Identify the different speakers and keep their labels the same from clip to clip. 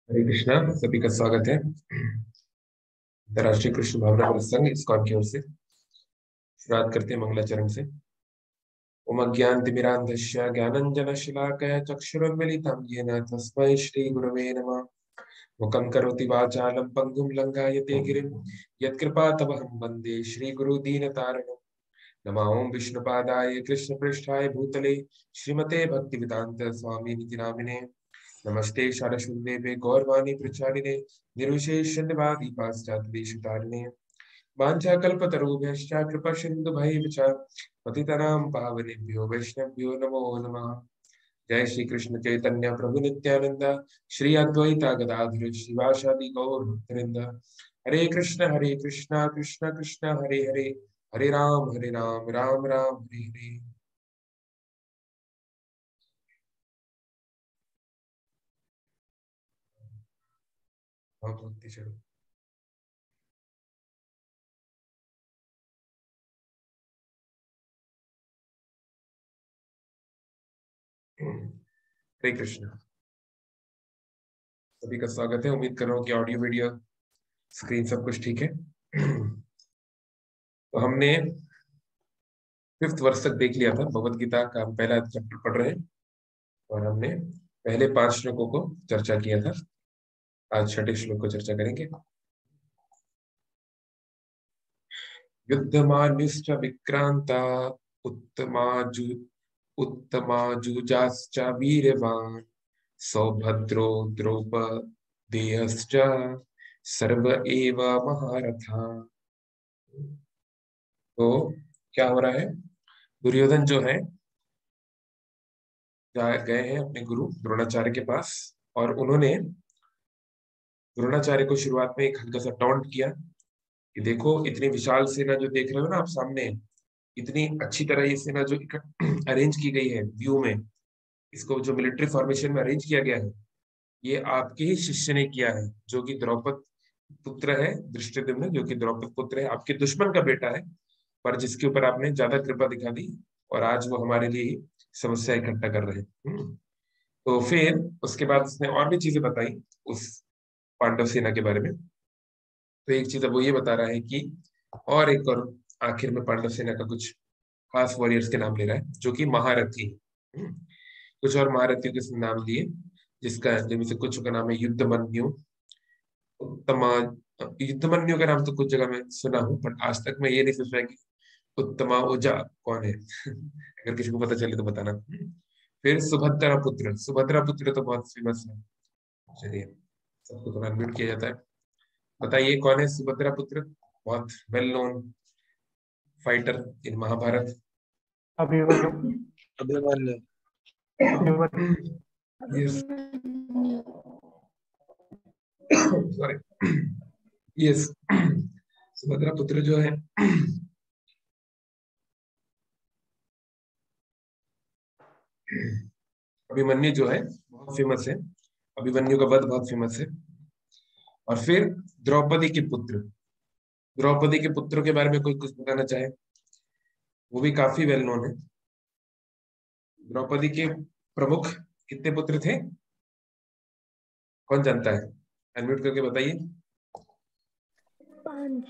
Speaker 1: हरे कृष्णा। सभी का स्वागत है अंतर्राष्ट्रीय कृष्ण भावना प्रसंग इस्कॉन की ओर से। शुरुआत करते हैं मंगलाचरण से। ओम अज्ञानतिमिरान्धस्य ज्ञानञ्जनशलाकया चक्षुरुन्मीलितं येन तस्मै श्रीगुरवे नमः। मुखं करोति वाचालं पङ्गुं लङ्घयते गिरिं यत्कृपातमहं वन्दे श्रीगुरुदीनतारिणम्। नमः ओं विष्णुपादाय कृष्णपृष्ठाय भूतले श्रीमते भक्तिवेदान्त स्वामिनिति नामिने। नमस्ते शारदशून्येभ्य गौरवाणी प्रचारिणे निर्विशेषण्यवादी पाश्चात्यदेशतारिणे वाञ्छाकल्पतरुभ्यश्च कृपा सिन्धुभैः च पतितनां पावनेभ्यो वैष्णवेभ्यो नमो नमः। जय श्री कृष्ण चैतन्य प्रभु नित्यानंद श्री अद्वैता गदाधर शिवासादि गौर भक्तवृंद। हरे कृष्णा कृष्ण कृष्ण हरे हरे, हरे राम राम राम हरे हरे। बहुत भक्ति चलो। हरे कृष्ण। सभी का स्वागत है। उम्मीद कर रहा हूँ कि ऑडियो वीडियो स्क्रीन सब कुछ ठीक है। तो हमने फिफ्थ वर्ष तक देख लिया था। भगवत गीता का हम पहला चैप्टर पढ़ रहे हैं और हमने पहले 5 श्लोकों को चर्चा किया था। आज छठे श्लोक को चर्चा करेंगे। युद्धमान्युश्च विक्रांता उत्तमाजु उत्तमाजुजाश्च वीर्यवान् सौभद्रो द्रौपदेयश्च सर्व एव महारथा। तो क्या हो रहा है? दुर्योधन जो है गए हैं अपने गुरु द्रोणाचार्य के पास और उन्होंने द्रोणाचार्य को शुरुआत में एक हल्का सा टॉन्ट किया कि देखो इतनी विशाल सेना जो देख रहे हो ना आप सामने, इतनी अच्छी तरह ये सेना जो अरेंज की गई है व्यू में, इसको जो मिलिट्री फॉर्मेशन में अरेंज किया गया है, ये आपके ही शिष्य ने किया है जो कि द्रौपद पुत्र है, धृष्टद्युम्न, जो कि द्रौपद पुत्र है, आपके दुश्मन का बेटा है, पर जिसके ऊपर आपने ज्यादा कृपा दिखा दी और आज वो हमारे लिए ही समस्या इकट्ठा कर रहे हैं। तो फिर उसके बाद उसने और भी चीजें बताई उस पांडव सेना के बारे में। तो एक चीज अब वो ये बता रहा है कि और एक और आखिर में पांडव सेना का कुछ खास वॉरियर्स के नाम ले रहा है जो कि महारथी। हम्म, कुछ और महारथियों के नाम लिए, जिसका जिनमें से कुछ का नाम है युद्धमन्यु, उत्तमा। युद्धमन्यु का नाम तो कुछ जगह मैं सुना हूँ बट आज तक मैं ये नहीं सोच पाया कि उत्तमा ओझा कौन है। अगर किसी को पता चले तो बताना। फिर सुभद्रा पुत्र तो बहुत फेमस है। चलिए, सबको थोड़ा अनम्यूट किया जाता है। बताइए कौन है सुभद्रा पुत्र? बहुत well known fighter in Mahabharata.
Speaker 2: Abhimanyu.
Speaker 3: Abhimanyu.
Speaker 2: Abhimanyu.
Speaker 1: Yes, sorry, yes. Subhadra पुत्र जो है अभिमन्यु जो है बहुत फेमस है। अभिमन्यु का वध बहुत फेमस है। और फिर द्रौपदी के पुत्र, द्रौपदी के पुत्रों के बारे में कोई कुछ बताना चाहे? वो भी काफी वेल नोन है। द्रौपदी के प्रमुख कितने पुत्र थे? कौन जानता है? अनम्यूट करके बताइए। 5।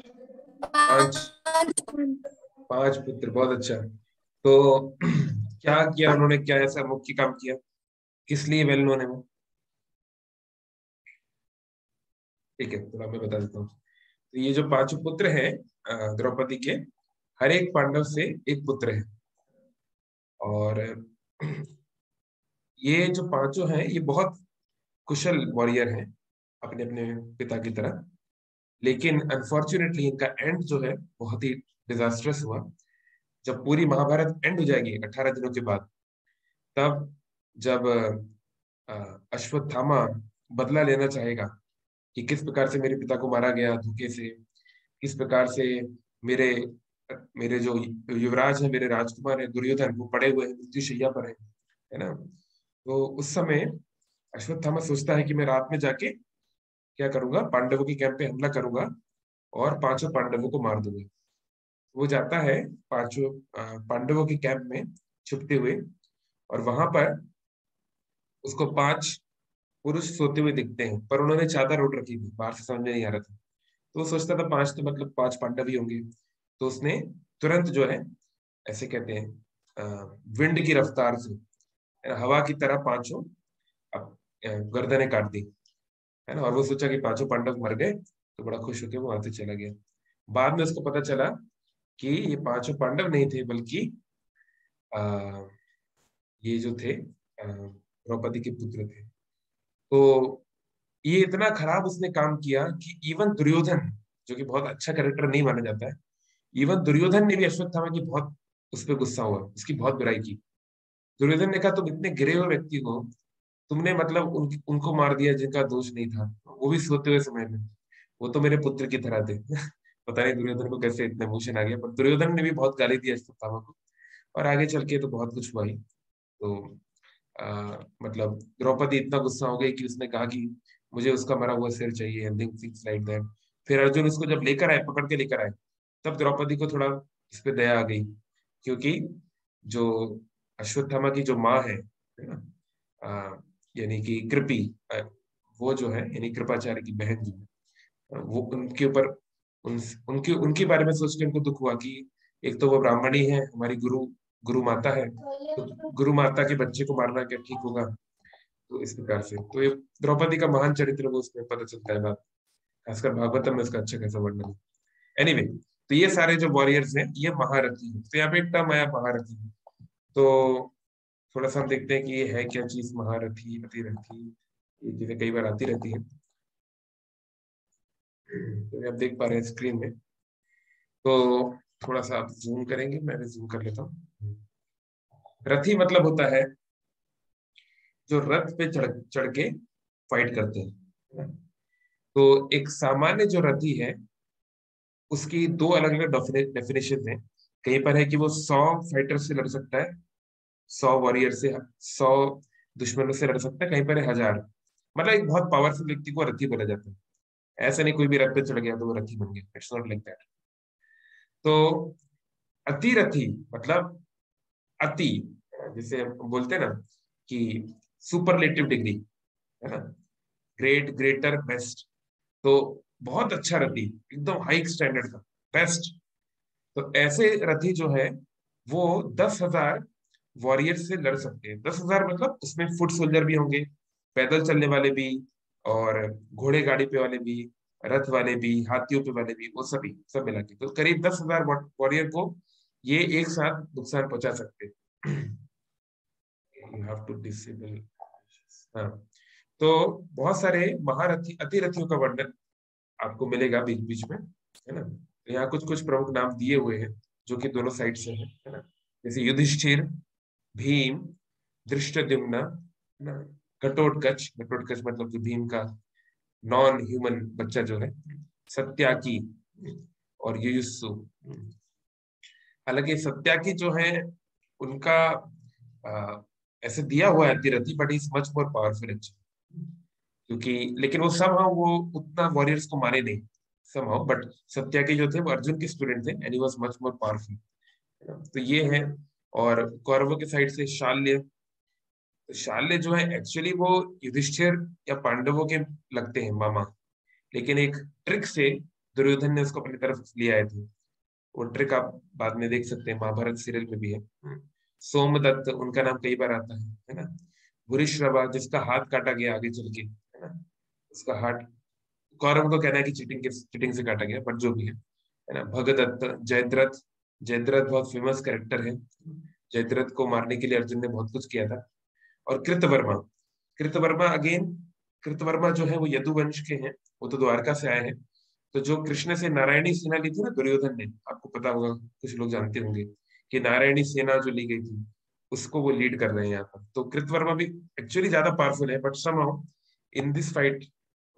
Speaker 1: 5 पुत्र, बहुत अच्छा। तो क्या किया उन्होंने, क्या ऐसा मुख्य काम किया, किस लिए वेल नोन है वो? ठीक है, तो मैं बता देता हूँ। तो ये जो 5 पुत्र हैं द्रौपदी के, हर एक पांडव से एक पुत्र है। और ये जो 5 हैं ये बहुत कुशल वॉरियर हैं अपने अपने पिता की तरह। लेकिन अनफॉर्चुनेटली इनका एंड जो है बहुत ही डिजास्ट्रस हुआ। जब पूरी महाभारत एंड हो जाएगी 18 दिनों के बाद, तब जब अश्वत्थामा बदला लेना चाहेगा कि किस प्रकार से मेरे पिता को मारा गया धोखे से, किस प्रकार से मेरे मेरे जो युवराज है, मेरे राजकुमार है दुर्योधन, वो पड़े हुए हैं, मृत्युशैया पर है ना। तो उस समय अश्वत्थामा सोचता है कि मैं रात में जाके क्या करूंगा, पांडवों के कैंप पे हमला करूंगा और 5 पांडवों को मार दूंगा। वो जाता है 5 पांडवों के कैंप में छुपते हुए, और वहां पर उसको 5 पुरुष सोते हुए दिखते हैं, पर उन्होंने चादर ओढ़ रखी थी, बाहर से समझ में नहीं आ रहा था। तो वो सोचता था पांच तो मतलब पांच पांडव ही होंगे। तो उसने तुरंत जो है, ऐसे कहते हैं विंड की रफ्तार से, है ना, हवा की तरह पांचों अब गर्दनें काट दी, है ना। और वो सोचा कि पांचों पांडव मर गए, तो बड़ा खुश होकर वो वहां से चला गया। बाद में उसको पता चला कि ये पांचों पांडव नहीं थे, बल्कि आ, ये जो थे द्रौपदी के पुत्र थे। तो ये इतना खराब उसने काम किया कि इवन दुर्योधन, जो कि बहुत अच्छा कैरेक्टर नहीं माना जाता है, इवन दुर्योधन ने भी अश्वत्थामा की बहुत उस पर गुस्सा हुआ, उसकी बहुत बुराई की। दुर्योधन ने कहा तुम इतने गिरे हुए व्यक्ति हो, तुमने मतलब उनको मार दिया जिनका दोष नहीं था, वो भी सोते हुए समय में। वो तो मेरे पुत्र की तरह थे। पता नहीं दुर्योधन को कैसे इतना इमोशन आ गया, पर दुर्योधन ने भी बहुत गाली दी अश्वत्थामा को। और आगे चल के तो बहुत कुछ हुआ ही। तो मतलब द्रौपदी इतना गुस्सा हो गई कि उसने कहा कि मुझे उसका मरा हुआ सिर चाहिए, थिंग्स लाइक दैट। फिर अर्जुन उसको जब लेकर आए, पकड़ के लेकर आए, तब द्रौपदी को थोड़ा इस पे दया आ गई, क्योंकि जो अश्वत्थामा की जो माँ है ना, यानी कि कृपि, वो जो है यानी कृपाचार्य की बहन जो है, वो उनके ऊपर उनके उनके बारे में सोच के उनको दुख हुआ कि एक तो वो ब्राह्मणी है, हमारी गुरु गुरु माता है, तो गुरु माता के बच्चे को मारना क्या ठीक होगा। तो इस प्रकार से तो ये द्रौपदी का महान चरित्र वो उसमें पता चलता है बात। खासकर भागवतम में इसका अच्छा खासा वर्णन है। एनीवे, तो ये सारे जो वॉरियर्स हैं ये महारथी हैं। तो यहाँ पे एक टर्म आया महारथी। तो थोड़ा सा हम देखते हैं कि ये है क्या चीज, महारथी अतिरथी, ये चीजें कई बार आती रहती है। तो आप देख पा रहे हैं स्क्रीन में। तो थोड़ा सा आप जूम करेंगे, मैं भी जूम कर लेता हूँ। रथी मतलब होता है जो रथ पे चढ़ चढ़ के फाइट करते हैं। तो एक सामान्य जो रथी है उसकी दो अलग अलग डेफिनेशन है। कहीं पर है कि वो 100 फाइटर से लड़ सकता है, 100 वॉरियर से, 100 दुश्मनों से लड़ सकता है, कहीं पर है 1000। मतलब एक बहुत पावरफुल व्यक्ति को रथी बोला जाता है। ऐसा नहीं कोई भी रथ पे चढ़ गया तो वो रथी बन गया, इट्स नॉट लाइक दैट। तो अतिरथी मतलब अति, जैसे हम बोलते हैं ना कि सुपरलेटिव डिग्री, है ना, ग्रेट, ग्रेटर, बेस्ट। तो बहुत अच्छा रथी, एकदम हाई स्टैंडर्ड का, बेस्ट। तो ऐसे रथी जो है वो 10,000 वॉरियर से लड़ सकते हैं। 10,000 मतलब उसमें फुट सोल्जर भी होंगे, पैदल चलने वाले भी, और घोड़े गाड़ी पे वाले भी, रथ वाले भी, हाथियों पे वाले भी, वो सभी सब मिला के तो करीब 10,000 वॉरियर को ये एक साथ नुकसान पहुंचा सकते हैं। You have to disable। हाँ, तो बहुत सारे महारथी अतिरथियों का वर्णन आपको मिलेगा बीच बीच में, है ना। यहाँ कुछ कुछ प्रमुख नाम दिए हुए हैं जो कि दोनों साइड से है ना। जैसे युधिष्ठिर, भीम, धृष्टद्युम्न, है ना, घटोत्कच, घटोत्कच मतलब जो भीम का नॉन ह्यूमन बच्चा जो है, सत्याकी और युयुत्सु। हालांकि सत्याकी जो है उनका आ, ऐसे दिया हुआ है अतिरथी, but is much more powerful, क्योंकि लेकिन वो समहाउ वो उतना वॉरियर्स को मारे नहीं समहाउ, बट सत्याकी जो थे वो अर्जुन के स्टूडेंट थे and he was much more powerful. तो ये है। और कौरवों के साइड से शाल्य। तो शाल्य जो है एक्चुअली वो युधिष्ठिर या पांडवों के लगते हैं मामा, लेकिन एक ट्रिक से दुर्योधन ने उसको अपनी तरफ ले आए थे। वो ट्रिक आप बाद में देख सकते हैं, महाभारत सीरियल में भी है। सोमदत्त उनका नाम कई बार आता है ना। भूरिश्रवा जिसका हाथ काटा गया आगे चल के, है ना, उसका हाथ कौरव को कहना है कि चीटिंग से काटा गया, बट जो भी है ना। भगदत्त, जयद्रथ, जयद्रथ बहुत फेमस कैरेक्टर है। जयद्रथ को मारने के लिए अर्जुन ने बहुत कुछ किया था। और कृतवर्मा, कृतवर्मा अगेन, कृतवर्मा जो है वो यदुवंश के हैं, वो तो द्वारका से आए हैं। तो जो कृष्ण से नारायणी सेना ली थी ना दुर्योधन ने, आपको पता होगा, कुछ लोग जानते होंगे कि नारायणी सेना जो ली गई थी उसको वो लीड कर रहे हैं यहाँ पर। तो कृतवर्मा भी एक्चुअली ज्यादा पावरफुल है, but somehow in this fight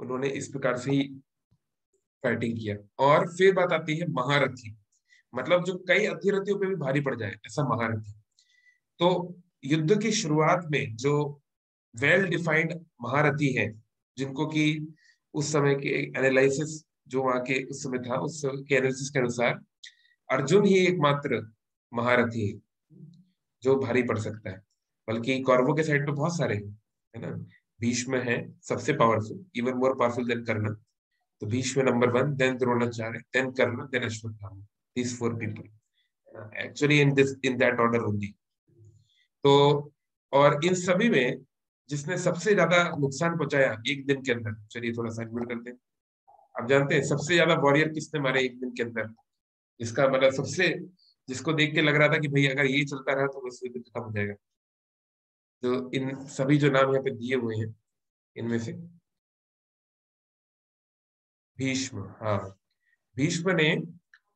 Speaker 1: उन्होंने इस प्रकार से ही फाइटिंग किया। और फिर बात आती है महारथी, मतलब जो कई अतिरथियों पे भी भारी पड़ जाए ऐसा महारथी। तो युद्ध की शुरुआत में जो वेल डिफाइंड महारथी हैं, जिनको कि उस समय के एनालिसिस जो वहां के उस समय था, उस समय के एनालिसिस के अनुसार अर्जुन ही एकमात्र महारथी है जो भारी पड़ सकता है। बल्कि कौरवों के साइड पे बहुत सारे हैं, है ना। भीष्म है सबसे powerful, even more powerful than Karna. तो Bhishma number 1, then Dronacharya, then Karna, then Ashwatthama. these 4 people actually in that order only। तो और इन सभी में जिसने सबसे ज्यादा नुकसान पहुंचाया एक दिन के अंदर, चलिए थोड़ा सा एडमिट करते हैं। आप जानते हैं सबसे ज्यादा वॉरियर किसने मारे एक दिन के अंदर? इसका मतलब सबसे, जिसको देख के लग रहा था कि भाई अगर ये चलता रहा तो बस युद्ध खत्म हो जाएगा। तो इन सभी जो नाम यहाँ पे दिए हुए हैं इनमें से भीष्म, हाँ, भीष्म ने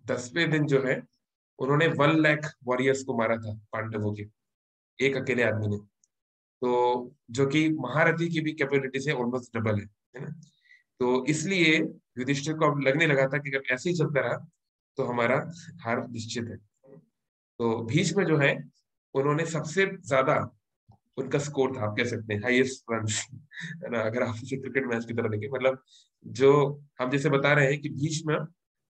Speaker 1: 10वें दिन जो है उन्होंने 1 लाख वॉरियर्स को मारा था पांडवों के, एक अकेले आदमी ने। तो जो कि महारथी की भी कैपेबिलिटी से ऑलमोस्ट डबल है ना। तो इसलिए युधिष्ठिर को अब लगने लगा था कि अगर ऐसे ही चलता रहा तो हमारा हार निश्चित है। तो भीष्म जो है उन्होंने सबसे ज्यादा, उनका स्कोर था, आप कह सकते हैं हाईएस्ट रन है ना, अगर आप इसे क्रिकेट मैच की तरह देखें। मतलब जो हम जैसे बता रहे हैं कि Bhishma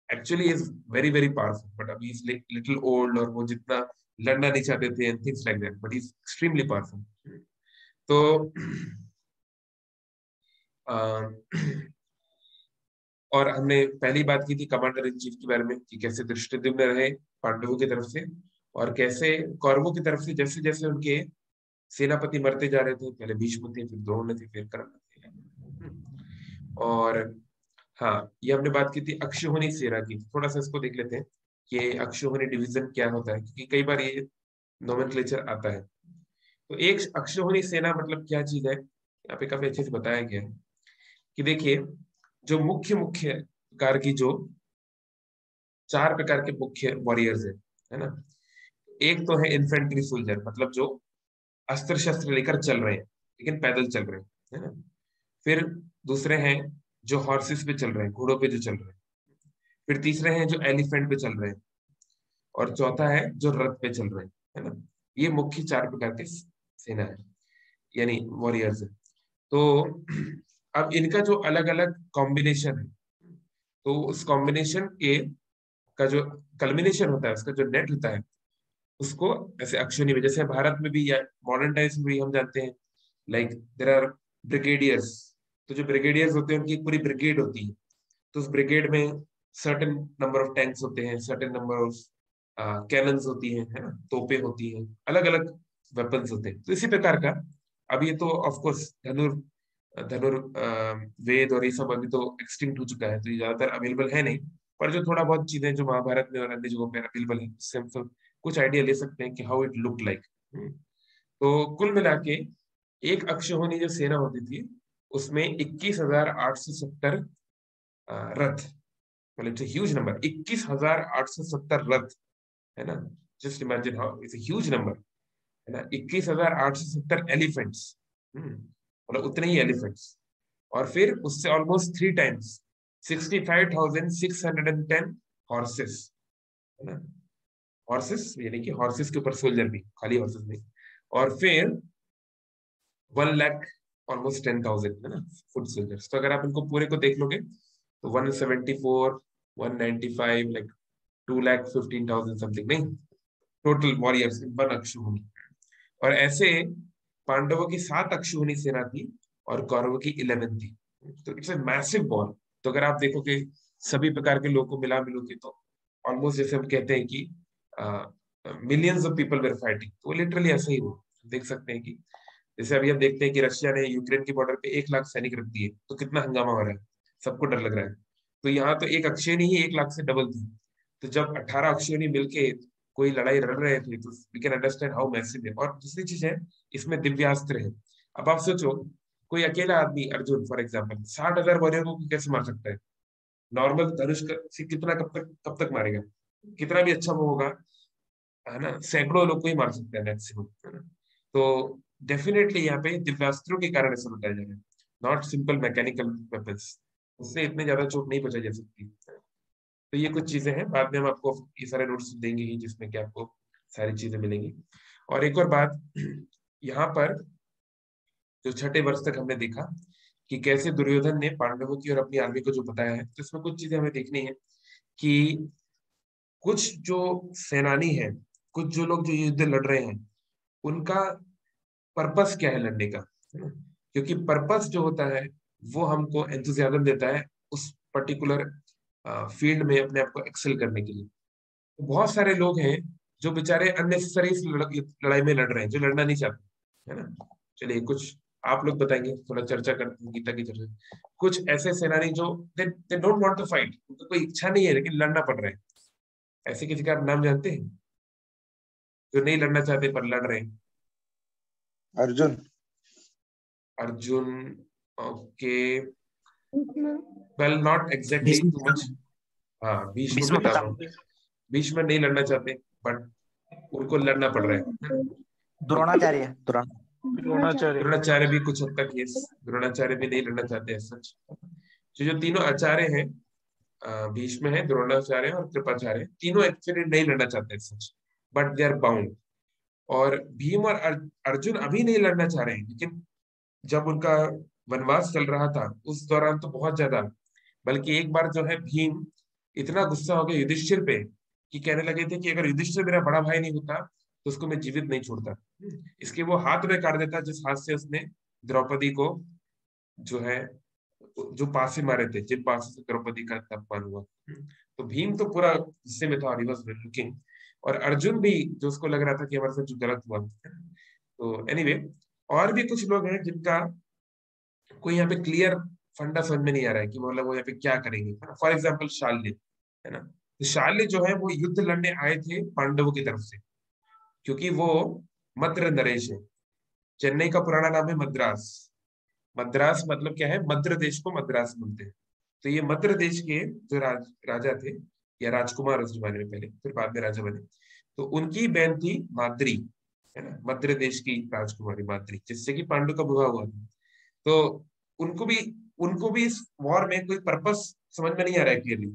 Speaker 1: actually is very very powerful, but अभी इज लिटिल ओल्ड, और वो जितना लड़ना नहीं चाहते थे and things like that, but is extremely powerful. तो और हमने पहली बात की थी कमांडर इन चीफ के बारे में कि कैसे धृष्टद्युम्न रहे पांडवों की तरफ से, और कैसे कौरवों की तरफ से जैसे जैसे उनके सेनापति मरते जा रहे थे, पहले भीष्म थे, फिर द्रोण थे, फिर कर्ण थे। और हाँ, ये हमने बात की थी अक्षौहिणी सेना की। थोड़ा सा इसको देख लेते हैं कि अक्षौहिणी डिवीजन क्या होता है, क्योंकि कई बार ये नोमेनक्लेचर आता है। तो एक अक्षौहिणी सेना मतलब क्या चीज है, यहाँ पे काफी अच्छे से बताया गया है कि देखिए, जो मुख्य मुख्य प्रकार की, जो 4 प्रकार के मुख्य वॉरियर्स है ना। एक तो है इन्फेंट्री सोल्जर, मतलब जो अस्त्र शस्त्र लेकर चल रहे हैं लेकिन पैदल चल रहे हैं, है ना। फिर दूसरे हैं जो हॉर्सेस पे चल रहे हैं, घोड़ों पे जो चल रहे हैं। फिर तीसरे हैं जो एलिफेंट पे चल रहे हैं, और चौथा है जो रथ पे चल रहे हैं, है ना। ये मुख्य 4 प्रकार के सेना है, यानी वॉरियर्स है। तो अब इनका जो अलग अलग कॉम्बिनेशन है, तो उस कॉम्बिनेशन के का जो कल्मिनेशन होता है, उसका जो नेट होता है, उसको ऐसे अक्षौहिणी में, जैसे भारत में भी या मॉडर्न टाइम्स में भी हम जानते हैं, लाइक देयर आर ब्रिगेडियर्स। तो जो ब्रिगेडियर्स होते हैं उनकी एक पूरी ब्रिगेड होती है। तो उस ब्रिगेड में सर्टेन नंबर ऑफ टैंक्स होते हैं, सर्टेन नंबर ऑफ कैनन्स होती हैं, है ना, तोपें होती हैं, अलग अलग वेपन्स होते हैं। तो इसी प्रकार का, अब ये तो ऑफ कोर्स वेद और ये सब अभी तो एक्सटिंक्ट हो चुका है, तो ये ज्यादातर अवेलेबल है नहीं। पर जो थोड़ा बहुत चीजें जो महाभारत में और अन्य जगहों पे अवेलेबल है, उससे हम सब कुछ आइडिया ले सकते हैं कि हाउ इट लुक लाइक। तो कुल मिला के एक अक्षौहिणी जो सेना होती थी उसमें 21,870 रथ, मतलब इट्स ह्यूज नंबर, 21,870 रथ, है ना। Just imagine how it's huge number, है ना। 21,870 एलिफेंट्स, मतलब उतने ही एलिफेंट्स। और फिर उससे ऑलमोस्ट 3 टाइम्स 65,610 हॉर्सेस, है ना। हॉर्सेस यानी कि हॉर्सेस के ऊपर सोल्जर भी, खाली हॉर्सेस नहीं। और फिर 1 लाख ऑलमोस्ट 10,000, है ना, फुट सोल्जर्स। तो अगर आप इनको पूरे को देख लोगे तो 174, 195, लाइक 2,15,000 समथिंग, नहीं, टोटल वॉरियर्स इन वन अक्षौहिणी। और ऐसे पांडवों की 7 अक्षौहिणी सेना थी और कौरवों की 11 थी। तो इट्स अ मैसिव वॉर। तो अगर आप देखोगे सभी प्रकार के लोगों को मिला मिलोगे तो ऑलमोस्ट, जैसे हम कहते हैं कि millions of people were fighting, तो लिटरली ऐसा ही हुआ। देख सकते हैं कि जैसे अभी हम देखते हैं कि रशिया ने यूक्रेन की बॉर्डर पे 1 लाख सैनिक रख दिए, तो कितना हंगामा हो रहा है, सबको डर लग रहा है। तो यहाँ तो एक अक्षौहिणी ही 1 लाख से डबल थी। तो जब 18 अक्षौहिणी मिलके कोई लड़ाई लड़ रहे थे तो we can understand how massive है। और दूसरी चीज है, इसमें दिव्यास्त्र है। अब आप सोचो, कोई अकेला आदमी अर्जुन फॉर एग्जाम्पल 60,000 वॉरियर को कैसे मार सकता है? नॉर्मल धनुष से कितना, कब तक मारेगा? कितना भी अच्छा वो होगा, है ना, सैकड़ों लोग को ही मार सकता है मैक्सिमम, है ना। तो डेफिनेटली यहाँ पे दिव्यास्त्रों के कारण ऐसा बताया जा रहा है, नॉट सिंपल मैकेनिकल वेपन्स। उससे इतने ज्यादा चोट नहीं पहुंचाई जा सकती। तो ये कुछ चीजें हैं, बाद में हम आपको ये सारे नोट्स देंगे ही जिसमें कि आपको सारी चीजें मिलेंगी। और एक और बात, यहाँ पर जो छठे वर्ष तक हमने देखा कि कैसे दुर्योधन ने पांडवों की और अपनी आर्मी को जो बताया है, तो इसमें कुछ चीजें हमें देखनी है कि कुछ जो सेनानी है, कुछ जो लोग जो युद्ध लड़ रहे हैं, उनका पर्पस क्या है लड़ने का, है ना। क्योंकि पर्पस जो होता है वो हमको एंथुजियाज्म देता है उस पर्टिकुलर फील्ड में अपने आप को एक्सेल करने के लिए। तो बहुत सारे लोग हैं जो बेचारे अननेसेसरी लड़ाई में लड़ रहे हैं, जो लड़ना नहीं चाहते, है ना। चलिए कुछ आप लोग बताएंगे, थोड़ा चर्चा करते हैं गीता की चर्चा। कुछ ऐसे सेनानी जो they don't want to fight, उनको कोई इच्छा नहीं है लेकिन लड़ना पड़ रहा है। ऐसे किसी का आप नाम जानते हैं जो नहीं लड़ना चाहते पर लड़ रहे हैं?
Speaker 3: Arjun.
Speaker 1: Arjun, okay, well not exactly
Speaker 4: Bhishma
Speaker 1: too much. हाँ, भीष्म
Speaker 4: भीष्म
Speaker 1: पितामह।
Speaker 4: पितामह।
Speaker 1: भीष्म नहीं लड़ना चाहते बट उनको लड़ना पड़ रहा है।
Speaker 4: द्रोणाचार्य द्रोण
Speaker 2: द्रोणाचार्य।
Speaker 1: द्रोणाचार्य भी कुछ हद तक, यस, द्रोणाचार्य भी नहीं लड़ना चाहते हैं सच। जो तीनों आचार्य हैं, भीष्म है, द्रोणाचार्य और कृपाचार्य, तीनों एक्चुअली नहीं लड़ना चाहते हैं सच, बट दे आर बाउंड। और भीम और अर्जुन अभी नहीं लड़ना चाह रहे हैं, लेकिन जब उनका वनवास चल रहा था उस दौरान तो बहुत ज्यादा। बल्कि एक बार जो है भीम इतना गुस्सा हो गया युधिष्ठिर पे कि कहने लगे थे कि अगर युधिष्ठिर मेरा बड़ा भाई नहीं होता तो उसको मैं जीवित नहीं छोड़ता। इसके वो हाथ में काट देता जिस हाथ से उसने द्रौपदी को जो है, जो पासे मारे थे, जिन पासे से द्रौपदी का अपमान हुआ। तो भीम तो पूरा गुस्से में था, और ही वाज लुकिंग। और अर्जुन भी, जो उसको लग रहा था कि हमारे साथ जो गलत हुआ। तो एनीवे, और भी कुछ लोग हैं जिनका कोई यहाँ पे क्लियर फंडा समझ में नहीं आ रहा है कि मतलब वो यहाँ पे क्या करेंगे। फॉर एग्जाम्पल शाल्य, है ना। तो शाल्य जो है वो युद्ध लड़ने आए थे पांडवों की तरफ से, क्योंकि वो मद्र नरेश है। चेन्नई का पुराना नाम है मद्रास। मद्रास मतलब क्या है, मद्र देश को मद्रास बोलते हैं। तो ये मद्र देश के जो राजा थे, या राजकुमार उस जमाने में, पहले फिर बाद में राजा बने, तो उनकी बहन थी माद्री, है ना, मद्र देश की राजकुमारी माद्री, जिससे कि पांडु का विवाह हुआ था। तो उनको भी उनको भी इस वॉर में कोई पर्पस समझ में नहीं आ रहा है क्लियरली।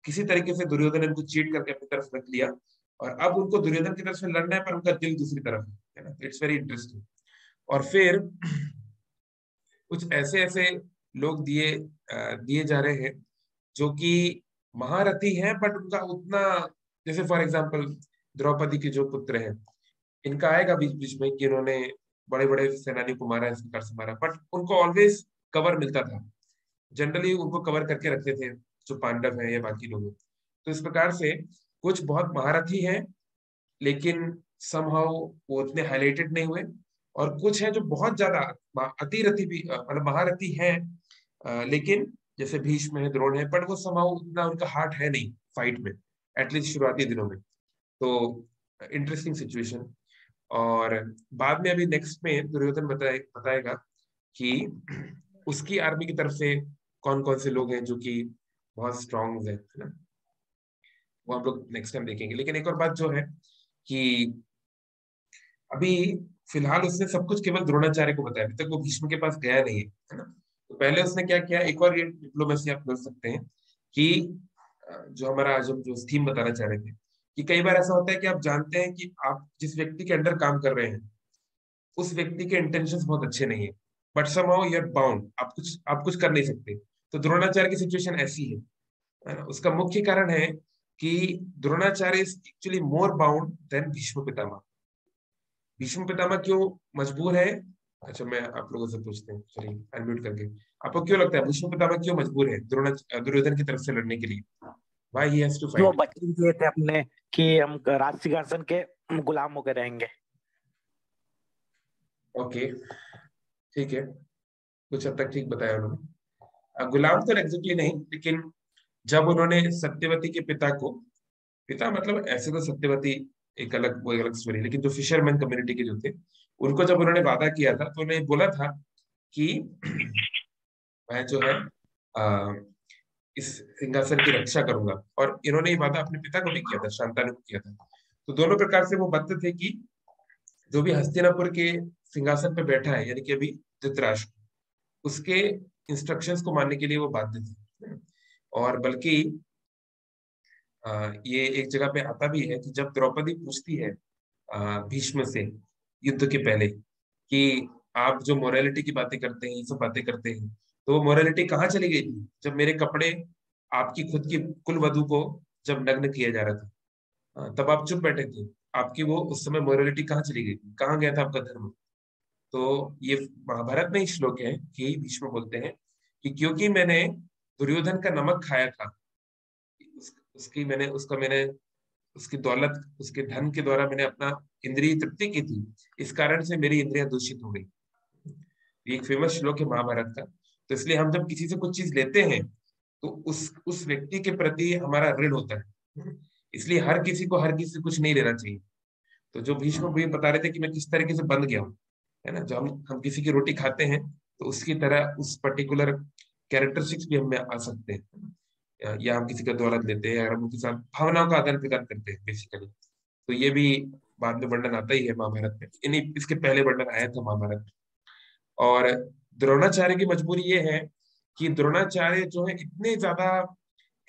Speaker 1: किसी तरीके से दुर्योधन ने उनको चीट करके अपनी तरफ रख लिया, और अब उनको दुर्योधन की तरफ से लड़ना है पर उनका दिल दूसरी तरफ है ना। It's very interesting. और फिर कुछ ऐसे ऐसे लोग दिए जा रहे हैं जो कि महारथी हैं, बट उनका उतना, जैसे फॉर एग्जांपल द्रौपदी के जो पुत्र हैं, इनका आएगा बीच बीच में कि इन्होंने बड़े बड़े सेनानी को मारा, इस प्रकार से मारा, बट उनको ऑलवेज कवर मिलता था। जनरली उनको कवर करके रखते थे जो पांडव है या बाकी लोग हैं। तो इस प्रकार से कुछ बहुत महारथी हैं लेकिन समहाउ वो उतने हाईलाइटेड नहीं हुए, और कुछ हैं जो बहुत ज्यादा अतिरथी भी, मतलब महारथी हैं, लेकिन जैसे भीष्म है, द्रोण है, बट वो समहाउ उतना उनका हार्ट है नहीं फाइट में, एटलीस्ट शुरुआती दिनों में। तो इंटरेस्टिंग सिचुएशन। और बाद में अभी नेक्स्ट में दुर्योधन बताएगा कि उसकी आर्मी की तरफ से कौन कौन से लोग हैं जो कि बहुत स्ट्रांग है ना। वो हम लोग नेक्स्ट टाइम देखेंगे। लेकिन एक और बात जो है कि अभी फिलहाल उसने सब कुछ केवल द्रोणाचार्य को बताया, अभी तक वो भीष्म के पास गया नहीं है ना। तो पहले उसने क्या किया, एक और ये डिप्लोमेसी आप कर सकते हैं कि जो हमारा आज हम जो थीम बताना चाह रहे थे, कि कई बार ऐसा होता है कि आप जानते हैं कि आप जिस व्यक्ति के अंडर काम कर रहे हैं उस व्यक्ति के इंटेंशंस बहुत अच्छे नहीं है, but somehow you are bound, आप कुछ कर नहीं सकते। तो द्रोणाचार्य की सिचुएशन ऐसी है ना। उसका मुख्य कारण है कि Dronacharya is actually more bound than Bhishma Pitamah. Bhishma Pitamah क्यों मजबूर है? अच्छा, मैं आप लोगों से पूछते हैं, चलिए अनम्यूट करके। आपको क्यों लगता है भीष्म पितामह क्यों मजबूर है दुर्योधन की तरफ से लड़ने के लिए? व्हाई ही हैज टू
Speaker 4: वो
Speaker 1: फाइट?
Speaker 4: वचन दिए थे अपने कि हम राज सिंहासन के गुलाम होकर रहेंगे।
Speaker 1: ओके, ठीक है, कुछ हद तक ठीक बताया उन्होंने। गुलाम तो एग्जैक्टली नहीं, लेकिन जब उन्होंने सत्यवती के पिता को, पिता मतलब ऐसे तो सत्यवती एक अलग, वो एक अलग स्टोरी, लेकिन जो फिशरमैन कम्युनिटी के जो थे, उनको जब उन्होंने वादा किया था तो उन्हें बोला था कि मैं जो है आ, इस सिंहासन की रक्षा करूंगा। और इन्होंने ये वादा अपने पिता को भी किया था, शांतनु को किया था। तो दोनों प्रकार से वो बद्ध थे कि जो भी हस्तिनापुर के सिंहासन पे बैठा है, यानी कि अभी धृतराष्ट्र, उसके इंस्ट्रक्शंस को मानने के लिए वो बाध्य थे। और बल्कि ये एक जगह पे आता भी है कि जब द्रौपदी पूछती है भीष्म से युद्ध के पहले कि आप जो मोरालिटी की बातें करते हैं, ये सब बातें करते हैं, तो वो मोरालिटी कहाँ चली गई थी जब मेरे कपड़े आपकी खुद की कुल वधु को जब नग्न किया जा रहा था? तब आप चुप बैठे थे। आपकी वो उस समय मोरालिटी कहाँ चली गई थी? कहाँ गया था आपका धर्म? तो ये महाभारत में ही श्लोक है कि भीष्म बोलते हैं कि क्योंकि मैंने दुर्योधन का नमक खाया था, मैंने उसकी दौलत, उसके धन के द्वारा मैंने अपना इंद्रिय तृप्ति की थी, इस कारण से मेरी इंद्रियां दूषित हो गई। ये एक फेमस श्लोक है महाभारत का। तो इसलिए हम जब किसी से कुछ चीज लेते हैं तो उस व्यक्ति के प्रति हमारा ऋण होता है, इसलिए हर किसी को हर किसी से कुछ नहीं लेना चाहिए। तो जो भीष्म भी बता रहे थे कि मैं किस तरीके से बंध गया हूँ, है ना, जो हम किसी की रोटी खाते हैं तो उसकी तरह उस पर्टिकुलर कैरेक्टरिस्टिक्स भी हमें आ सकते हैं, या हम किसी का दौलत लेते हैं, या हम उनके साथ भावनाओं का आदान प्रदान करते हैं बेसिकली। तो ये भी बाद में वर्णन आता ही है महाभारत में, इन्हीं इसके पहले वर्णन आया था महाभारत में। और द्रोणाचार्य की मजबूरी ये है कि द्रोणाचार्य जो है इतने ज्यादा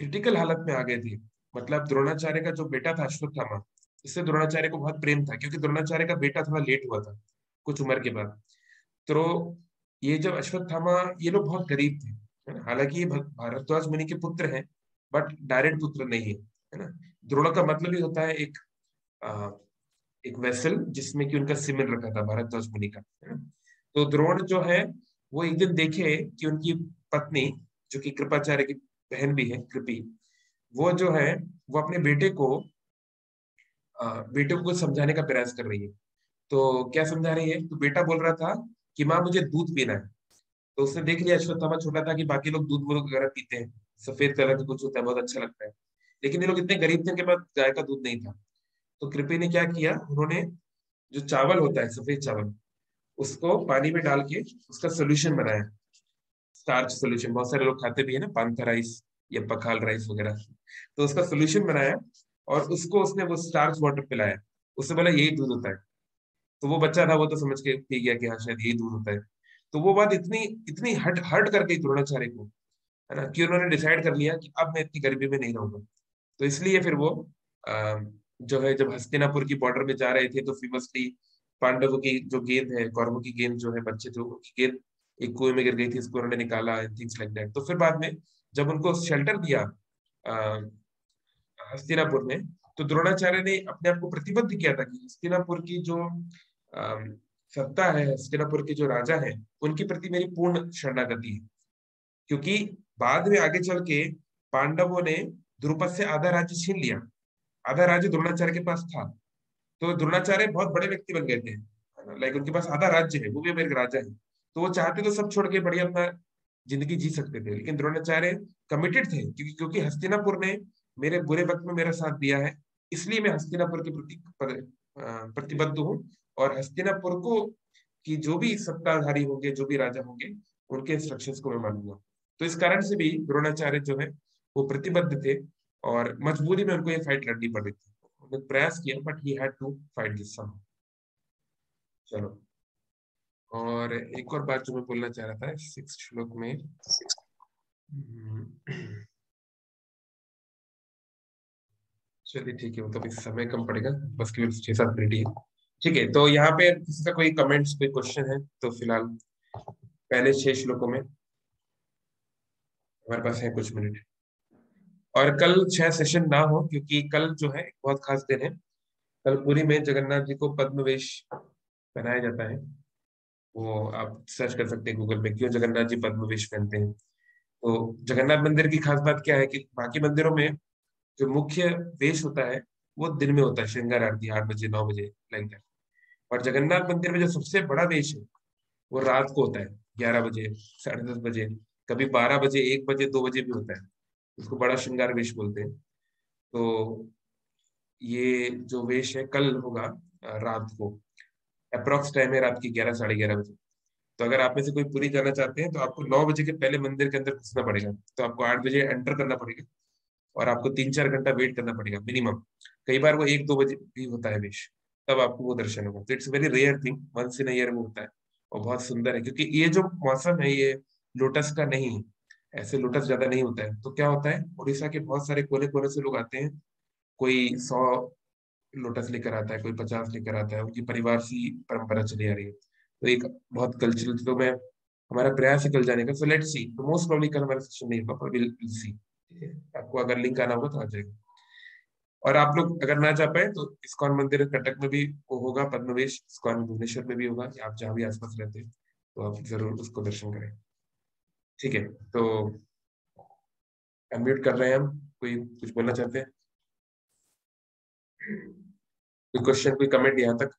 Speaker 1: क्रिटिकल हालत में आ गए थे। मतलब द्रोणाचार्य का जो बेटा था अश्वत्थामा, इससे द्रोणाचार्य को बहुत प्रेम था, क्योंकि द्रोणाचार्य का बेटा थोड़ा लेट हुआ था कुछ उम्र के बाद। तो ये जब अश्वत्थामा, ये लोग बहुत गरीब थे, है ना, हालांकि ये भारद्वाज मुनि के पुत्र हैं, बट डायरेक्ट पुत्र नहीं है ना। द्रोण का मतलब ही होता है एक वेसल जिसमें कि उनका सीमेंट रखा था भारद्वाज मुनि का, है ना। तो द्रोण जो है वो एक दिन देखे कि उनकी पत्नी, जो कि कृपाचार्य की बहन भी है कृपी, वो जो है वो अपने बेटे को कुछ समझाने का प्रयास कर रही है। तो क्या समझा रही है, तो बेटा बोल रहा था कि माँ मुझे दूध पीना है। तो उसने देख लिया अश्वत्थामा छोटा था कि बाकी लोग दूध वूध वगैरह पीते हैं, सफेद कलर का कुछ होता है, बहुत अच्छा लगता है, लेकिन ये लोग इतने गरीब थे, इनके पास गाय का दूध नहीं था। तो कृपी ने क्या किया, उन्होंने जो चावल होता है सफेद चावल, उसको पानी में डाल के उसका सोल्यूशन बनाया, स्टार्च सोल्यूशन, बहुत सारे लोग खाते भी है ना, पांथा राइस या पखाल राइस वगैरह। तो उसका सोल्यूशन बनाया और उसको उसने वो स्टार्च वाटर पिलाया। उससे बोला यही दूध होता है। तो वो बच्चा था, वो तो समझ के पी गया कि हाँ शायद यही दूध होता है। तो वो बात इतनी इतनी हट हट कर गई द्रोणाचार्य को, है ना, कि उन्होंने डिसाइड कर लिया कि अब मैं इतनी गरीबी में नहीं रहूंगा। तो इसलिए फिर वो जो है जब हस्तिनापुर की बॉर्डर में जा रहे थे तो फेमसली पांडवों की जो गेंद है, कौरवों की गेंद जो है, बच्चे थे उनकी गेंद एक कुएं में गिर गई थी, इसको उन्होंने निकाला एंड थिंग्स लाइक दैट। तो फिर बाद में जब उनको शेल्टर दिया हस्तिनापुर में, तो द्रोणाचार्य ने अपने आप को प्रतिबद्ध किया था कि हस्तिनापुर की जो सत्ता है, हस्तिनापुर के जो राजा है, उनके प्रति मेरी पूर्ण शरणागति है। क्योंकि बाद में आगे चल के पांडवों ने द्रुपद से आधा राज्य छीन लिया, आधा राज्य द्रोणाचार्य के पास था। तो द्रोणाचार्य बहुत बड़े व्यक्ति बन गए थे, लाइक उनके पास आधा राज्य है, वो भी मेरे राजा है। तो वो चाहते तो सब छोड़ के बढ़िया अपना जिंदगी जी सकते थे, लेकिन द्रोणाचार्य कमिटेड थे, क्योंकि हस्तिनापुर ने मेरे बुरे वक्त में मेरा साथ दिया है, इसलिए मैं हस्तिनापुर के प्रति प्रतिबद्ध हूँ। और हस्तिनापुर को कि जो भी सत्ताधारी होंगे, जो भी राजा होंगे, उनके इंस्ट्रक्शंस को मैं मानूंगा। तो इस कारण से भी द्रोणाचार्य जो है वो प्रतिबद्ध थे, और मजबूरी में उनको ये फाइट लड़नी पड़ी थी। उन्होंने प्रयास किया, but he had to fight this sum. चलो, और एक और बात जो मैं बोलना चाह रहा था 6 श्लोक में, चलिए ठीक है, मतलब इस समय कम पड़ेगा, बस केवल 6-7 मिनट ही है। ठीक है, तो यहाँ पे किसी का कोई कमेंट्स, कोई क्वेश्चन है तो फिलहाल पहले 6 श्लोकों में हमारे पास है कुछ मिनट। और कल 6 सेशन ना हो, क्योंकि कल जो है एक बहुत खास दिन है। कल पुरी में जगन्नाथ जी को पद्म वेश पहनाया जाता है। वो आप सर्च कर सकते हैं गूगल पे, क्यों जगन्नाथ जी पद्म वेश पहनते हैं। तो जगन्नाथ मंदिर की खास बात क्या है कि बाकी मंदिरों में जो मुख्य वेश होता है वो दिन में होता है, श्रृंगार आरती 8 बजे 9 बजे लाइक दैट। और जगन्नाथ मंदिर में जो सबसे बड़ा वेश है वो रात को होता है, 11 बजे, 10:30 बजे, कभी 12 बजे, 1 बजे, 2 बजे भी होता है। उसको बड़ा श्रृंगार वेश बोलते हैं। तो ये जो वेश है कल होगा रात को, अप्रोक्स टाइम है रात की 11-11:30 बजे। तो अगर आप में से कोई पुरी जाना चाहते हैं तो आपको 9 बजे के पहले मंदिर के अंदर घुसना पड़ेगा। तो आपको 8 बजे एंटर करना पड़ेगा, और आपको 3-4 घंटा वेट करना पड़ेगा मिनिमम। कई बार वो 1-2 बजे भी होता है वेश, तब आपको वो दर्शन होगा। तो it's very rare thing, once in year में होता है, और बहुत सुंदर है। क्योंकि ये जो मौसम है ये लोटस का नहीं है, ऐसे लोटस ज्यादा नहीं होता है। तो क्या होता है, उड़ीसा के बहुत सारे कोने कोने से लोग आते हैं, कोई 100 लोटस लेकर आता है, कोई 50 लेकर आता है, उनकी परिवार से परंपरा चली आ रही है। तो एक बहुत कल्चरल, तो मैं हमारा प्रयास है कल जाने का। सो लेट्स सी, तो मोस्ट प्रॉब्ली कल हमारा सेशन नहीं होगा, पर विल सी। आपको अगर लिंक आना होगा तो आ जाएगा। और आप लोग अगर ना जा पाए तो इस्कॉन मंदिर कटक में भी वो होगा, पद्मवेश इस्कॉन भुवनेश्वर में भी होगा, आप जहाँ भी आसपास रहते हैं तो आप जरूर उसको दर्शन करें। ठीक है, तो अनम्यूट कर रहे हैं हम, कोई कुछ बोलना चाहते हैं? कोई क्वेश्चन, कोई कमेंट यहाँ तक?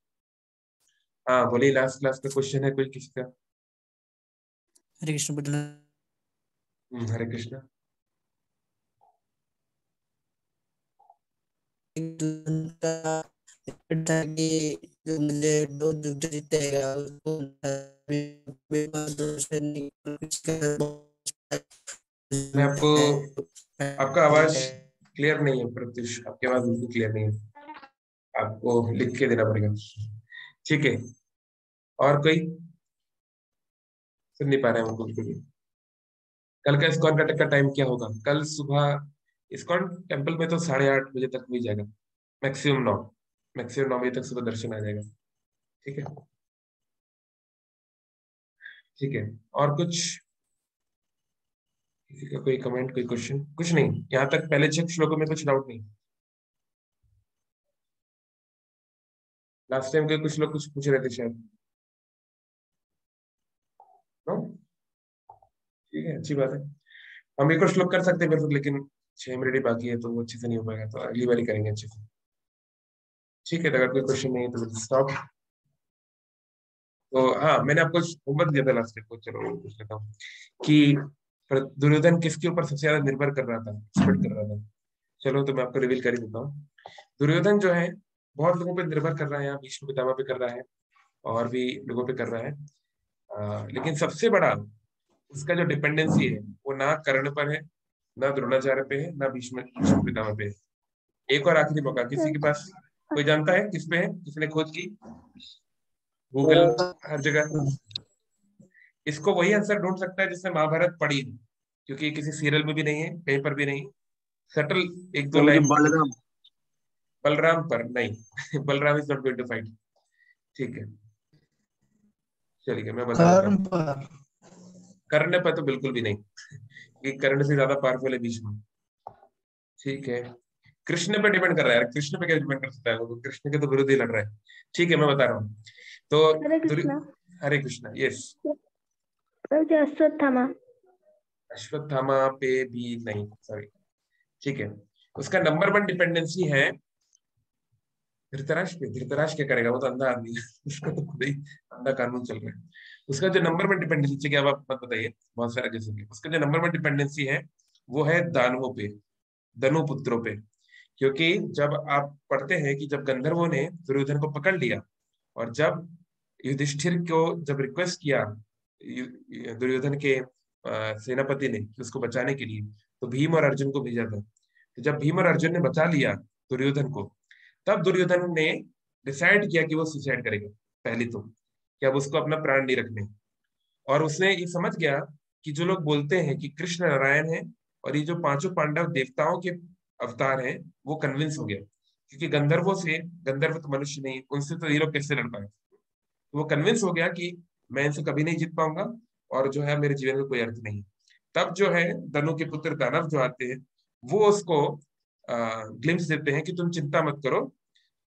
Speaker 1: हाँ बोलिए, लास्ट क्लास का क्वेश्चन है कोई किसी का?
Speaker 5: हरे कृष्ण पटना।
Speaker 1: हरे कृष्णा।
Speaker 5: का था कि जो मुझे दो दुग्ध जीतेगा उसको
Speaker 1: मैं आपको, आपका आवाज क्लियर नहीं है प्रत्युष, आपकी आवाज बिल्कुल क्लियर नहीं है, आपको लिख के देना पड़ेगा। ठीक है, और कोई सुन नहीं पा रहे हैं बिल्कुल भी? कल का इस्कॉन कटक का टाइम क्या होगा? कल सुबह इस्कॉन टेम्पल में तो 8:30 बजे तक हो ही जाएगा, मैक्सिमम 9, मैक्सिमम 9 बजे तक सुबह दर्शन आ जाएगा। ठीक है, ठीक है, और कुछ किसी का कोई कमेंट, कोई क्वेश्चन? कुछ नहीं, यहाँ तक पहले 6 श्लोकों में कुछ डाउट नहीं? लास्ट टाइम के कुछ लोग कुछ पूछ रहे थे शायद, नो? ठीक है, अच्छी बात है। हम एक और श्लोक कर सकते हैं फिर, लेकिन 6 मिनट ही बाकी है तो वो अच्छे से नहीं हो पाएगा, तो अगली बार ही करेंगे अच्छे से। ठीक है, तो अगर कोई क्वेश्चन नहीं है तो स्टॉप। तो हाँ, मैंने आपको होमवर्क दिया था लास्ट टाइम को, चलो पूछ लेता हूँ कि दुर्योधन किसके ऊपर सबसे ज्यादा निर्भर कर रहा था, एक्सपेक्ट कर रहा था? चलो तो मैं आपको रिवील कर ही देता हूँ। दुर्योधन जो है बहुत लोगों पे निर्भर कर रहा है, यहाँ भीष्म पितामह पे कर रहा है और भी लोगों पे कर रहा है, लेकिन सबसे बड़ा उसका जो डिपेंडेंसी है वो ना कर्ण पर है, ना द्रोणाचार्य पे है, ना भीष्म भीष्म पितामह पे है। एक और आखिरी मौका, किसी के पास कोई जानता है किस पे है, किसने खोज की? गूगल हर जगह इसको वही आंसर ढूंढ सकता है जिसने महाभारत पढ़ी है, क्योंकि ये किसी सीरियल में भी नहीं है, कहीं पर भी नहीं। सटल एक दो लाइन।
Speaker 3: बलराम।
Speaker 1: बलराम पर नहीं Balram is not going to fight. ठीक है, चलिए मैं बता देता
Speaker 5: कर्ण
Speaker 1: हूँ।
Speaker 5: पर।
Speaker 1: कर्ण पर तो बिल्कुल भी नहीं, क्योंकि कर्ण से ज्यादा पावरफुल है भीष्म। ठीक है, कृष्ण पे डिपेंड कर रहा है यार, कृष्ण पे क्या डिपेंड कर सकता है, वो कृष्ण के तो विरुद्ध ही लड़ रहा है। ठीक है, मैं बता रहा हूँ तो
Speaker 6: हरे कृष्णा।
Speaker 1: हरे कृष्णा, यस।
Speaker 6: अश्वत्थामा।
Speaker 1: अश्वत्थामा पे भी नहीं, सॉरी। ठीक है, उसका नंबर 1 डिपेंडेंसी है धृतराष्ट्र पे। धृतराष्ट्र क्या करेगा, वो तो अंधा आदमी है उसका तो खुद ही अंधा कानून चल रहा है। उसका जो नंबर 1 डिपेंडेंसी, क्या आप मत बताइए, बहुत सारे जैसे कि उसका जो नंबर 1 डिपेंडेंसी है वो है दानवों पे, दनु पुत्रों पे। क्योंकि जब आप पढ़ते हैं कि जब गंधर्वों ने दुर्योधन को पकड़ लिया और जब युधिष्ठिर को जब रिक्वेस्ट किया दुर्योधन के सेनापति ने कि उसको बचाने के लिए, तो भीम और अर्जुन को भेजा था। तो जब भीम और अर्जुन ने बचा लिया दुर्योधन को, तब दुर्योधन ने डिसाइड किया कि वो सुसाइड करेगा पहले तो, कि अब उसको अपना प्राण नहीं रखने। और उसने ये समझ गया कि जो लोग बोलते हैं कि कृष्ण नारायण है और ये जो पांचों पांडव देवताओं के अवतार हैं, वो कन्विंस हो गया। क्योंकि गंधर्वों से, गंधर्व तो मनुष्य नहीं, उनसे तो ये लोग कैसे लड़ पाए, तो वो कन्विंस हो गया कि मैं इनसे कभी नहीं जीत पाऊंगा और जो है मेरे जीवन में कोई अर्थ नहीं। तब जो है दनु के पुत्र दानव जो आते हैं वो उसको ग्लिम्स देते हैं कि तुम चिंता मत करो,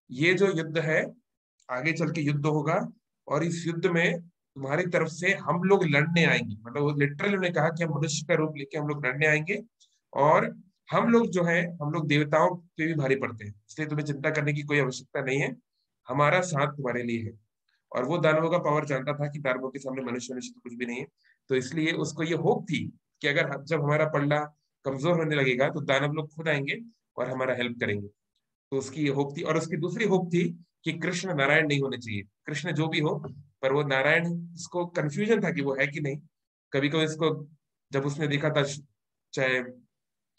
Speaker 1: ये जो युद्ध है आगे चल के युद्ध होगा और इस युद्ध में तुम्हारी तरफ से हम लोग लड़ने आएंगे। मतलब वो लिटरली उन्होंने कहा कि हम मनुष्य का रूप लेके हम लोग लड़ने आएंगे और हम लोग जो है हम लोग देवताओं पे भी भारी पड़ते हैं, इसलिए तुम्हें चिंता करने की कोई आवश्यकता नहीं है, हमारा साथ तुम्हारे लिए है। और वो दानवों का पावर जानता था कि दानवों के सामने मनुष्य मनुष्य तो कुछ भी नहीं है। तो इसलिए उसको ये होप थी कि अगर जब हमारा पलड़ा कमजोर होने लगेगा तो दानव लोग खुद आएंगे और हमारा हेल्प करेंगे। तो उसकी ये होप थी। और उसकी दूसरी होप थी कि कृष्ण नारायण नहीं होने चाहिए, कृष्ण जो भी हो पर वो नारायण। उसको कंफ्यूजन था कि वो है कि नहीं। कभी कभी इसको जब उसने देखा था, चाहे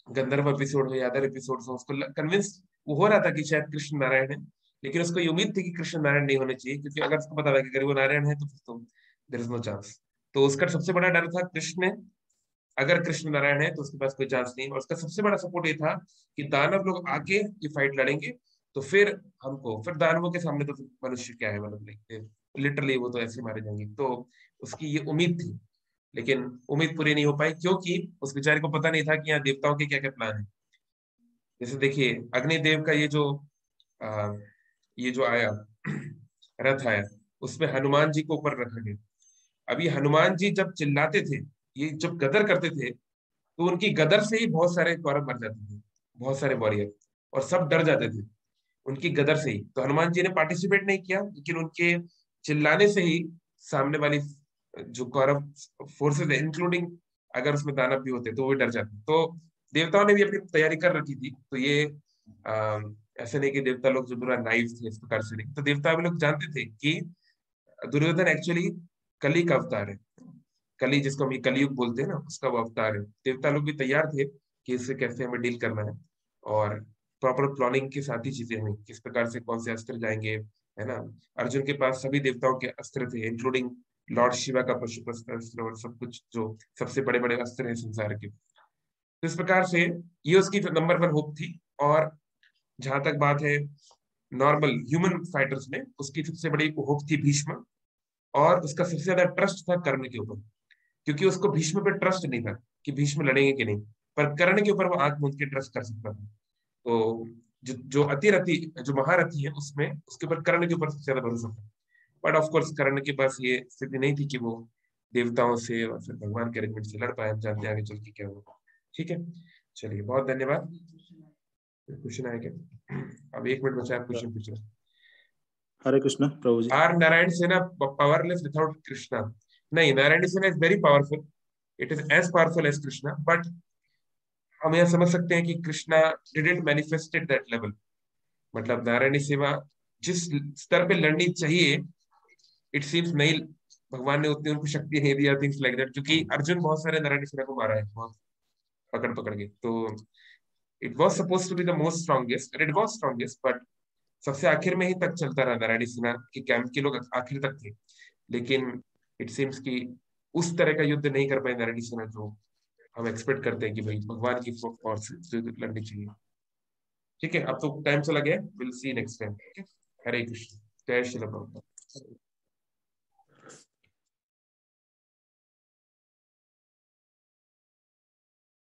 Speaker 1: गंधर्व एपिसोड हो या अदर एपिसोड हो, उसको कन्विंस वो हो रहा था कि शायद कृष्ण नारायण है। लेकिन उसको ये उम्मीद थी कि कृष्ण नारायण नहीं होने चाहिए, क्योंकि अगर उसको पता था कि अगर वो नारायण है तो फिर तो देयर इज नो चांस। तो उसका सबसे बड़ा डर था कृष्ण, अगर कृष्ण नारायण है तो उसके पास कोई चांस नहीं। और उसका सबसे बड़ा सपोर्ट ये था कि दानव लोग आके ये फाइट लड़ेंगे तो फिर हमको, फिर दानवों के सामने तो फिर मनुष्य क्या है, मतलब लिटरली वो तो ऐसे मारे जाएंगे। तो उसकी ये उम्मीद थी, लेकिन उम्मीद पूरी नहीं हो पाई क्योंकि उस बेचारे को पता नहीं था कि यहाँ देवताओं के क्या क्या प्लान है। जैसे देखिए अग्निदेव का आ, ये जो आया रथ आया, उसमें हनुमान जी को ऊपर रखा गया। अभी हनुमान जी जब चिल्लाते थे, ये जब गदर करते थे, तो उनकी गदर से ही बहुत सारे कौरव मर जाते थे, बहुत सारे वॉरियर, और सब डर जाते थे उनकी गदर से ही। तो हनुमान जी ने पार्टिसिपेट नहीं किया, लेकिन उनके चिल्लाने से ही सामने वाली जो कौरव फोर्सेस है, इंक्लूडिंग अगर उसमें दानव भी होते तो वो डर जाते। तो देवताओं ने भी अपनी तैयारी कर रखी थी। तो ये आ, ऐसे नहीं कि देवता लोग जो पूरा नाइव थे इस प्रकार से नहीं, तो देवता भी लोग जानते थे कि दुर्योधन एक्चुअली कली का अवतार है। कली जिसको हम ये कलयुग बोलते हैं ना, उसका वो अवतार है। देवता लोग भी तैयार थे कि इससे कैसे हमें डील करना है, और प्रॉपर प्लानिंग के साथ ही चीजें हुई, किस प्रकार से कौन से अस्त्र जाएंगे, है ना। अर्जुन के पास सभी देवताओं के अस्त्र थे, इंक्लूडिंग लॉर्ड शिवा का पशुपति अस्त्र और सब कुछ, जो सबसे बड़े बड़े अस्त्र हैं संसार के। तो इस प्रकार से ये उसकी नंबर वन होप थी। और जहां तक बात है नॉर्मल ह्यूमन फाइटर्स में, उसकी सबसे बड़ी होप थी भीष्म, और उसका सबसे ज्यादा ट्रस्ट था कर्ण के ऊपर, क्योंकि उसको भीष्म पे ट्रस्ट नहीं था कि भीष्म लड़ेंगे कि नहीं, पर कर्ण के ऊपर वो आंख मूंद के ट्रस्ट कर सकता था। तो जो जो अतिरथी जो महारथी है उसमें उसके ऊपर कर्ण के ऊपर सबसे ज्यादा भरोसा था। बट ऑफ कोर्स कर्ण के पास ये स्थिति नहीं थी कि वो देवताओं से और फिर भगवान के अरेंजमेंट से लड़ पाए। हम जानते हैं आगे चल के क्या होगा। ठीक है, चलिए बहुत धन्यवाद। क्वेश्चन आया क्या? अब 1 मिनट बचा है, क्वेश्चन पूछ रहे।
Speaker 6: Hare Krishna Prabhu ji.
Speaker 1: Are Narayan Sena powerless without Krishna? नहीं, Narayan Sena is very powerful, it is as powerful as Krishna, but हम यह समझ सकते हैं कि Krishna didn't manifested that level. मतलब नारायणी सेवा जिस स्तर पे लड़नी चाहिए, इट सीम्स नहीं, भगवान ने उतनी उनको शक्ति नहीं दिया, थिंग्स लाइक दैट, क्योंकि अर्जुन बहुत सारे नारायणी सेना को मारा है, बहुत पकड़ पकड़ के। तो it was suppose to be the most strongest, it was strongest, but सबसे आखिर में ही तक चलता रहा। नारायणी सेना के कैंप के लोग आखिर तक थे, लेकिन इट सीम्स कि उस तरह का युद्ध नहीं कर पाई नारायणी सेना जो हम एक्सपेक्ट करते हैं कि भाई भगवान की फोर्स से लड़नी चाहिए। ठीक है, अब तो टाइम चला गया, विल सी नेक्स्ट टाइम। हरे कृष्ण, जय श्री प्रभुपाद।